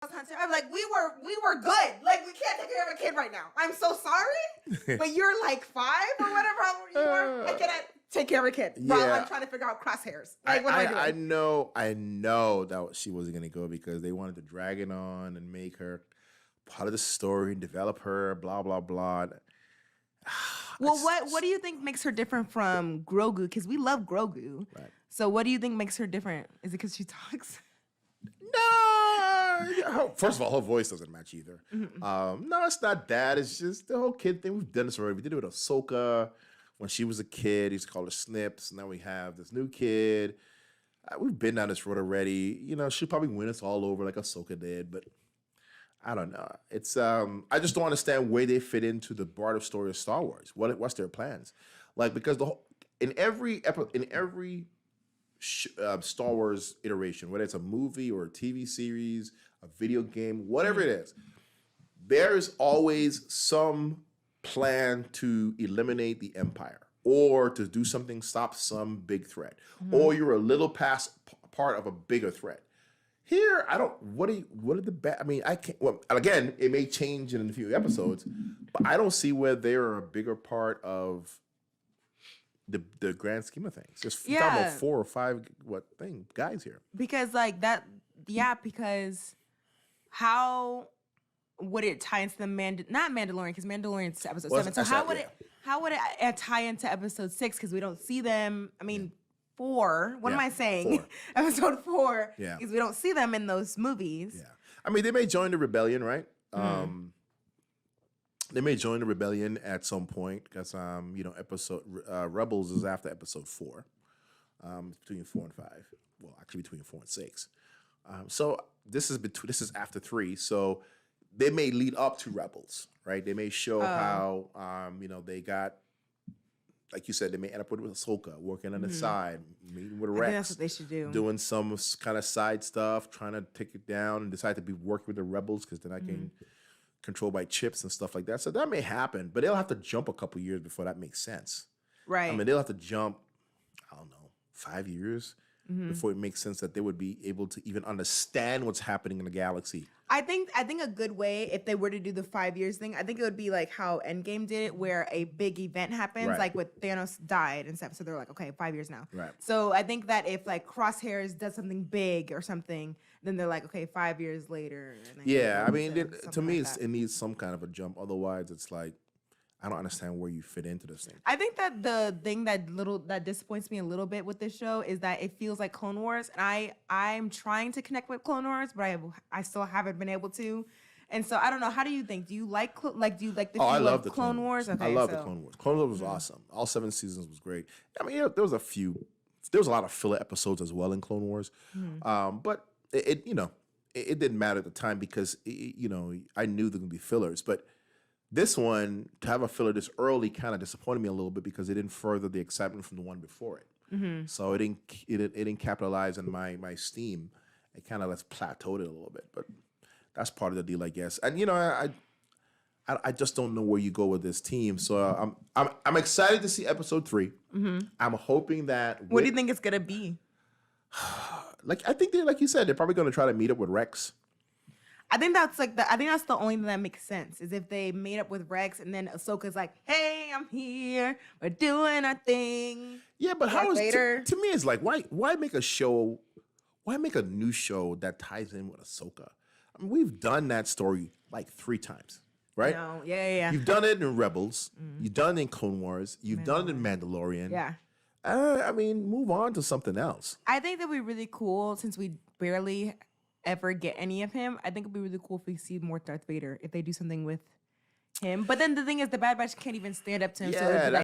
Hunter. I'm like, we were good. Like, we can't take care of a kid right now. I'm so sorry, but you're like 5 or whatever you are. I cannot take care of a kid while I'm trying to figure out crosshairs. Like, what am I doing? I know that she wasn't gonna go because they wanted to drag it on and make her part of the story and develop her. Blah blah blah. Well, what do you think makes her different from Grogu? Because we love Grogu. Right. So what do you think makes her different? Is it because she talks? No. First of all, her voice doesn't match either. Mm-hmm. No, it's not that. It's just the whole kid thing. We've done this already. We did it with Ahsoka when she was a kid. He used to call her Snips. Now we have this new kid. We've been down this road already. You know, she'll probably win us all over like Ahsoka did, but I don't know. It's I just don't understand where they fit into the broader story of Star Wars. What's their plans? Like, because in every Star Wars iteration, whether it's a movie or a TV series, a video game, whatever it is, there is always some plan to eliminate the Empire or to do something, stop some big threat, or you're a little past part of a bigger threat. Here, what are the bad? I mean, I can't. Well, again, it may change in a few episodes, but I don't see where they're a bigger part of the grand scheme of things. Just talking about 4 or 5 guys here. Because like that, because how would it tie into the not Mandalorian, because Mandalorian's episode 7. So how would it tie into episode 6? Because we don't see them. I mean, 4. What am I saying? 4. Episode 4. Yeah. Because we don't see them in those movies. Yeah. I mean, they may join the rebellion, right? They may join the rebellion at some point because, Rebels is after episode 4. Between 4 and 5. Well, actually between 4 and 6. So this is after 3. So they may lead up to Rebels, right? They may show how, they got, like you said, they may end up with Ahsoka working on the side, meeting with Rex. I think that's what they should do. Doing some kind of side stuff, trying to take it down, and decide to be working with the rebels because then I can control by chips and stuff like that. So that may happen, but they'll have to jump a couple years before that makes sense. Right. I mean, they'll have to jump, 5 years before it makes sense that they would be able to even understand what's happening in the galaxy. I think a good way, if they were to do the 5 years thing, I think it would be like how Endgame did it, where a big event happens, like with Thanos died and stuff. So they're like, okay, 5 years now. Right. So I think that if like Crosshairs does something big or something, then they're like, okay, 5 years later. Yeah, I mean, to me, it needs some kind of a jump. Otherwise, it's like, I don't understand where you fit into this thing. I think that the thing that disappoints me a little bit with this show is that it feels like Clone Wars, and I'm trying to connect with Clone Wars, but I still haven't been able to. And so I don't know. How do you think? Do you like the feel of Clone Wars? Okay, I love the Clone Wars. Clone Wars was awesome. All 7 seasons was great. I mean, there was a lot of filler episodes as well in Clone Wars, but it didn't matter at the time because I knew there would be fillers, but. This one, to have a filler this early kind of disappointed me a little bit because it didn't further the excitement from the one before it. So it didn't capitalize on my steam. It kind of plateaued it a little bit, but that's part of the deal, I guess. And I just don't know where you go with this team. So I'm excited to see episode 3. I'm hoping that. What do you think it's gonna be? I think like you said, they're probably gonna try to meet up with Rex. I think that's the only thing that makes sense is if they made up with Rex and then Ahsoka's like, "Hey, I'm here. We're doing our thing." Yeah, but how is to me it's like why make a show? Why make a new show that ties in with Ahsoka? I mean, we've done that story like 3 times, right? No, yeah. You've done it in Rebels. You've done it in Clone Wars. You've done it in Mandalorian. Yeah. I mean, move on to something else. I think that would be really cool since we barely ever get any of him. I think it'd be really cool if we see more Darth Vader if they do something with him. But then the thing is, the Bad Batch can't even stand up to him. Yeah, so it'd be like,